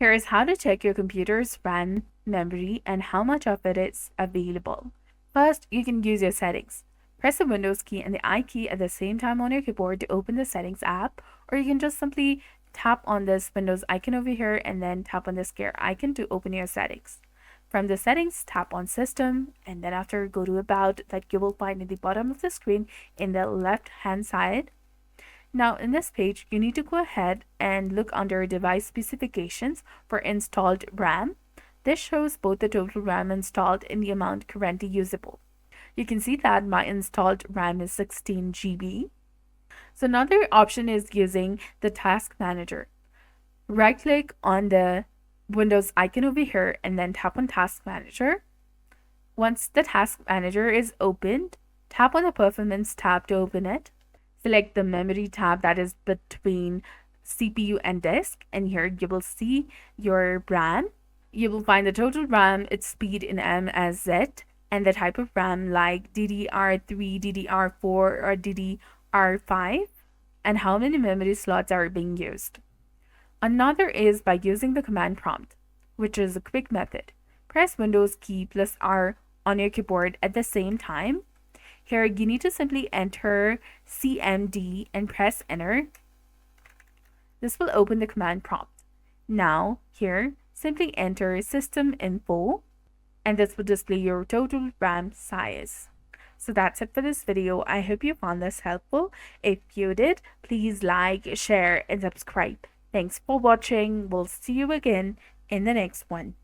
Here is how to check your computer's RAM memory and how much of it is available. First, you can use your settings. Press the Windows key and the I key at the same time on your keyboard to open the settings app, or you can just simply tap on this Windows icon over here and then tap on this gear icon to open your settings. From the settings, tap on System, and then after go to About that you will find at the bottom of the screen in the left hand side. Now in this page, you need to go ahead and look under device specifications for installed RAM. This shows both the total RAM installed and the amount currently usable. You can see that my installed RAM is 16 GB. So another option is using the Task Manager. Right click on the Windows icon over here and then tap on Task Manager. Once the Task Manager is opened, tap on the Performance tab to open it. Select the Memory tab that is between CPU and disk, and here you will see your RAM. You will find the total RAM, its speed in M as Z, and the type of RAM like DDR3, DDR4, or DDR5, and how many memory slots are being used. Another is by using the command prompt, which is a quick method. Press Windows key plus R on your keyboard at the same time. Here you need to simply enter CMD and press enter. This will open the command prompt. Now here simply enter system info and this will display your total RAM size. So that's it for this video. I hope you found this helpful. If you did, please like, share, and subscribe. Thanks for watching. We'll see you again in the next one.